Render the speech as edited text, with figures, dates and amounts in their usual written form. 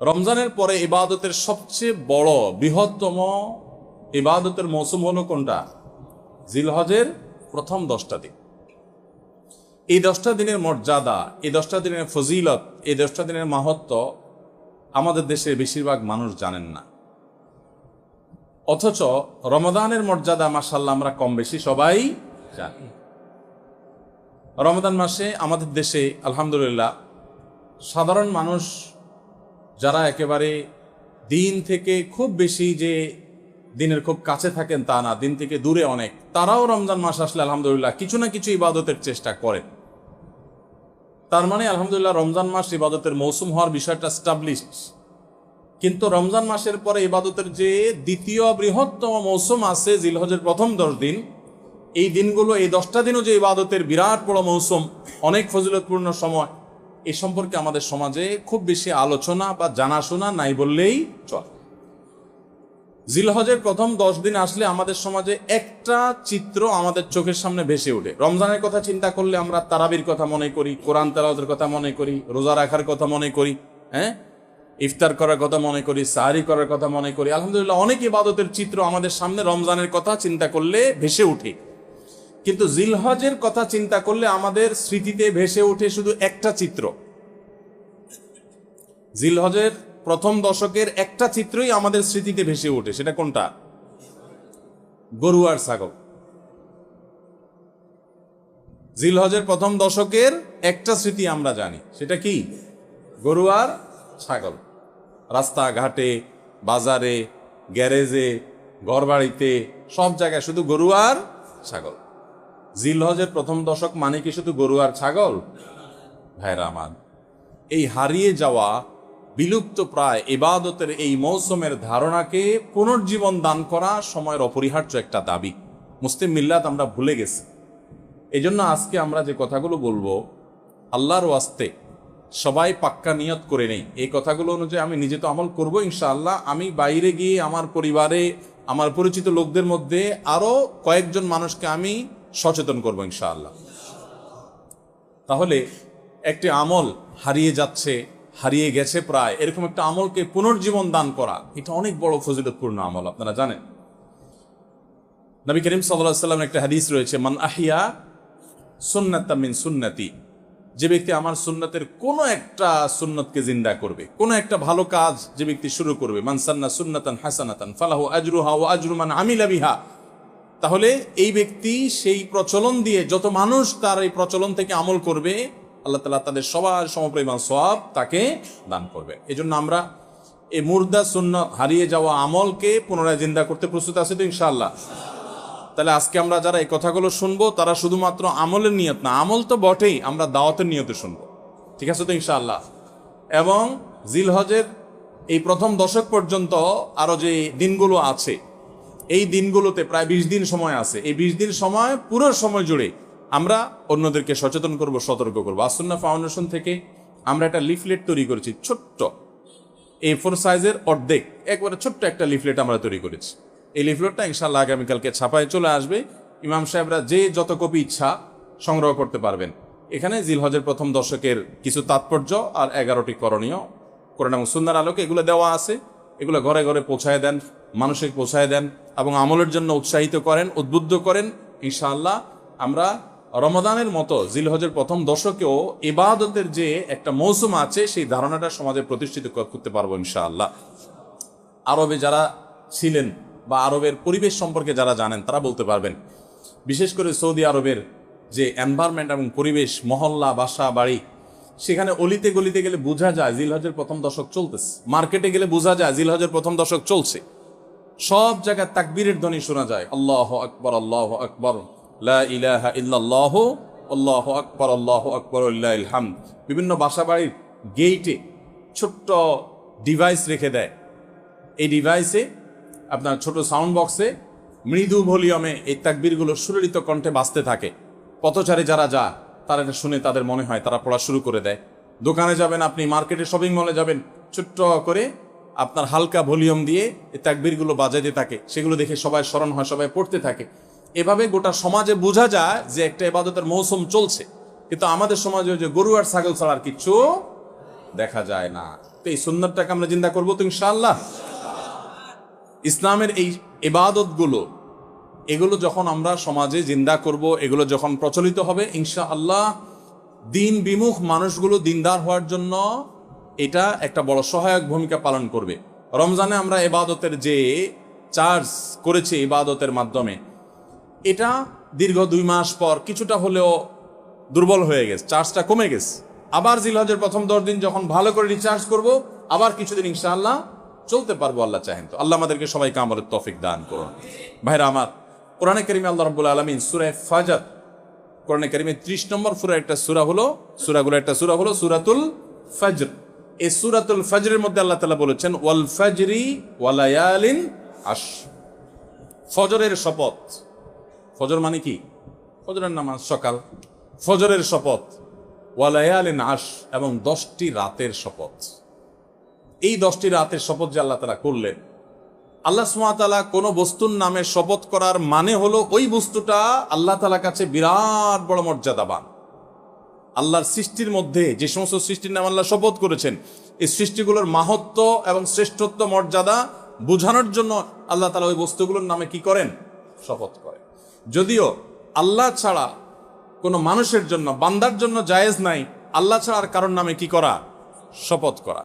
রমজানের পরে ইবাদতের সবচেয়ে বড় বৃহত্তম ইবাদতের মৌসুম হলো কোনটা? জিলহজের প্রথম 10টা দিন। এই 10টা দিনের মর্যাদা, এই 10টা দিনের ফজিলত, এই 10টা দিনের মাহাত্ম্য আমাদের দেশের বেশিরভাগ মানুষ জানেন না। অথচ রমাদানের মর্যাদা মাশাআল্লাহ আমরা কম বেশি সবাই জানি। রমাদান মাসে আমাদের দেশে আলহামদুলিল্লাহ সাধারণ মানুষ যারা একেবারে দিন থেকে খুব বেশি যে দিনের খুব কাছে থাকেন তা না, দিন থেকে দূরে অনেক, তারাও রমজান মাস আসলে আলহামদুলিল্লাহ কিছু না কিছু ইবাদতের চেষ্টা করেন। তার মানে আলহামদুলিল্লাহ রমজান মাস ইবাদতের মৌসুম হওয়ার বিষয়টা এস্টাবলিশড। কিন্তু রমজান মাসের পরে ইবাদতের যে দ্বিতীয় বৃহত্তম মৌসুম আছে জিলহজের প্রথম 10 দিন, এই দিনগুলো, এই 10টা দিনও যে ইবাদতের বিরাট বড় মৌসুম, অনেক ফজিলতপূর্ণ সময়, এই সম্পর্কে আমাদের সমাজে খুব বেশি আলোচনা বা জানাশোনা নাই বললেই চলে। জিলহজের প্রথম 10 দিন আসলে আমাদের সমাজে একটা চিত্র আমাদের চোখের সামনে ভেসে ওঠে। রমজানের কথা চিন্তা করলে আমরা তারাবির কথা মনে করি, কোরআন তেলাওয়াতের কথা মনে করি, রোজা রাখার কথা মনে করি, ইফতার করার কথা মনে করি, সাহরি করার কথা মনে করি। আলহামদুলিল্লাহ অনেক ইবাদতের চিত্র আমাদের সামনে রমজানের কথা চিন্তা করলে ভেসে ওঠে। কিন্তু জিলহজের কথা চিন্তা করলে আমাদের স্মৃতিতে ভেসে ওঠে শুধু একটা চিত্র। জিলহজের প্রথম দশকের একটা চিত্রই আমাদের স্মৃতিতে ভেসে ওঠে। সেটা কোনটা? গরু আর ছাগল। জিলহজের প্রথম দশকের একটা স্মৃতি আমরা জানি, সেটা কি? গরু আর ছাগল। রাস্তাঘাটে, বাজারে, গ্যারেজে, ঘরবাড়িতে, সব জায়গায় শুধু গরু আর ছাগল। জিলহজের প্রথম দশক মানে কি শুধু গরু আর ছাগল? ভাইরা আমার, এই হারিয়ে যাওয়া বিলুপ্ত প্রায় ইবাদতের এই মৌসুমের ধারণাকে পুনর্জীবন দান করা সময়ের অপরিহার্য একটা দাবি। মুসলিম মিল্লাত আমরা ভুলে গেছি। এই জন্য আজকে আমরা যে কথাগুলো বলবো, আল্লাহর ওয়াস্তে সবাই পাক্কা নিয়ত করে নেই। এই কথাগুলো অনুযায়ী আমি নিজে তো আমল করবো ইনশাআল্লাহ। আমি বাইরে গিয়ে আমার পরিবারে, আমার পরিচিত লোকদের মধ্যে আরো কয়েকজন মানুষকে আমি সচেতন করবো ইনশাআল্লাহ। তাহলে একটি আমল হারিয়ে যাচ্ছে, হারিয়ে গেছে প্রায়, এরকম একটা আমলকে পুনর্জীবন দান করা, এটা অনেক বড় ফজিলতপূর্ণ আমল। আপনারা জানেন নবী করিম সাল্লাল্লাহু আলাইহি ওয়াসাল্লামের একটা হাদিস রয়েছে, মান আহিয়া সুন্নাতাম মিন সুন্নতি, যে ব্যক্তি আমার সুন্নতের কোনো একটা সুন্নতকে জিন্দা করবে, কোনো একটা ভালো কাজ যে ব্যক্তি শুরু করবে, মান সান্না সুন্নাতান হাসানাতান ফালাহু আজরুহা ওয়া আজরু মান আমিলা বিহা, তাহলে এই ব্যক্তি সেই প্রচলন দিয়ে যত মানুষ তার এই প্রচলন থেকে আমল করবে, আল্লাহ তাআলা তাদের সবার সমপরিমাণ সওয়াব তাকে দান করবে। এই জন্য আমরা এই মুর্দা সুন্নাত, হারিয়ে যাওয়া আমলকে পুনরায় জিন্দা করতে প্রস্তুত আছি তো ইনশাআল্লাহ। তাহলে আজকে আমরা যারা এই কথাগুলো শুনবো তারা শুধুমাত্র আমলের নিয়ত না, আমল তো বটেই, আমরা দাওয়াতের নিয়তে শুনবো, ঠিক আছে তো ইনশাআল্লাহ। এবং জিলহজের এই প্রথম দশক পর্যন্ত আরো যে দিনগুলো আছে, এই দিনগুলোতে প্রায় 20 দিন সময় আছে। এই 20 দিন সময়, পুরো সময় জুড়ে আমরা অন্যদেরকে সচেতন করব, সতর্ক করবো। আসুন্নাহ ফাউন্ডেশন থেকে আমরা একটা লিফলেট তৈরি করেছি, ছোট্ট A4 সাইজের অর্ধেক, একবারে ছোট্ট একটা লিফলেট আমরা তৈরি করেছি। এই লিফলেটটা ইনশাআল্লাহ আগামীকালকে ছাপায় চলে আসবে। ইমাম সাহেবরা যে যত কপি ইচ্ছা সংগ্রহ করতে পারবেন। এখানে জিলহজের প্রথম দশকের কিছু তাৎপর্য আর 11টি করণীয় কোরআন এবং সুন্নাহর আলোকে এগুলো দেওয়া আছে। এগুলো ঘরে ঘরে পৌঁছায় দেন, মানুষকে পৌঁছায় দেন এবং আমলের জন্য উৎসাহিত করেন, উদ্বুদ্ধ করেন। ইনশাআল্লাহ আমরা রমাদানের মতো জিলহজের প্রথম দশকেও ইবাদতের যে একটা মৌসুম আছে, সেই ধারণাটা সমাজে প্রতিষ্ঠিত করতে পারবো ইনশাআল্লাহ। আরবে যারা ছিলেন বা আরবের পরিবেশ সম্পর্কে যারা জানেন তারা বলতে পারবেন, বিশেষ করে সৌদি আরবের যে এনভায়রনমেন্ট এবং পরিবেশ, মহল্লা, বাসা, বাড়ি, সেখানে অলিতে গলিতে গেলে বোঝা যায় জিলহজের প্রথম দশক চলতেছে। মার্কেটে গেলে বোঝা যায় জিলহজের প্রথম দশক চলছে। সব জায়গায় তাকবীরের ধ্বনি শোনা যায়, আল্লাহু আকবার, আল্লাহু আকবার, লা ইলাহা ইল্লাল্লাহু, আল্লাহু আকবার, আল্লাহু আকবার, লিল্লাহিল হামদ। বিভিন্ন বাসা বাড়ির গেইটে ছোট্ট ডিভাইস রেখে দেয়। এই ডিভাইসে আপনার ছোট সাউন্ড বক্সে মৃদু ভলিউমে এই তাকবীরগুলো সুললিত কণ্ঠে বাজতে থাকে। পথচারী যারা যায় তারা এটা শুনে তাদের মনে হয় তারা পড়া শুরু করে দেয়। দোকানে যাবেন আপনি, মার্কেটে, শপিং মলে যাবেন, ছোট্ট করে আপনার হালকা ভলিউম দিয়ে এই তাকবীরগুলো বাজাইতে থাকে। সেগুলো দেখে সবাই স্মরণ হয়, সবাই পড়তে থাকে। এভাবে গোটা সমাজে বোঝা যায় যে একটা ইবাদতের মৌসুম চলছে। কিন্তু আমাদের সমাজে যে গরু আর ছাগল ছাড়া আর কিচ্ছু দেখা যায় না। তো এই সুন্নাতটাকে আমরা জিন্দা করবো তো ইনশাআল্লাহ। ইসলামের এই ইবাদতগুলো, এগুলো যখন আমরা সমাজে জিন্দা করব, এগুলো যখন প্রচলিত হবে ইনশাআল্লাহ, দিন বিমুখ মানুষগুলো দিনদার হওয়ার জন্য এটা একটা বড় সহায়ক ভূমিকা পালন করবে। রমজানে আমরা ইবাদতের যে চার্জ করেছি ইবাদতের মাধ্যমে, এটা দীর্ঘ 2 মাস পর কিছুটা হলেও দুর্বল হয়ে গেছে, চার্জটা কমে গেছে। আবার জিলহজের প্রথম 10 দিন যখন ভালো করে রিচার্জ করব, আবার কিছুদিন ইনশাআল্লাহ চলতে পারবো আল্লাহ চাহেন তো। আল্লাহ আমাদেরকে সবাইকে আমলের তৌফিক দান করুন। ভাইরা আমার, কোরআনে কারিমে আল্লাহ রাব্বুল আলামিন সূরা ফাজর, কোরআনে কারিমে 30 নম্বর সূরা একটা সূরা হলো, সূরাগুলো একটা সূরা হলো সূরাতুল ফজর। এই সূরাতুল ফজরের মধ্যে আল্লাহ তাআলা বলেছেন ওয়াল ফজরি ওয়া লায়ালিন আশ, ফজরের শপথ। ফজর মানে কি? ফজরের নামাজ, সকাল। ফজরের শপথ, ওয়া লায়ালিন আশ, এবং 10টি রাতের শপথ। এই 10টি রাতের শপথ যে আল্লাহ তাআলা করলেন, আল্লাহ সুবহানাহু ওয়া তাআলা কোনো বস্তুর নামে শপথ করার মানে হলো ওই বস্তুটা আল্লাহ তাআলার কাছে বিরাট বড় মর্যাদাবান। আল্লাহর সৃষ্টির মধ্যে যে সমস্ত সৃষ্টির নাম আল্লাহ শপথ করেছেন, এই সৃষ্টিগুলোর মাহাত্ম্য এবং শ্রেষ্ঠত্ব মর্যাদা বোঝানোর জন্য আল্লাহ তাআলা ওই বস্তুগুলোর নামে কি করেন? শপথ করেন। যদিও আল্লাহ ছাড়া কোনো মানুষের জন্য, বান্দার জন্য জায়েজ নাই আল্লাহ ছাড়া আর কারোর নামে কি করা? শপথ করা।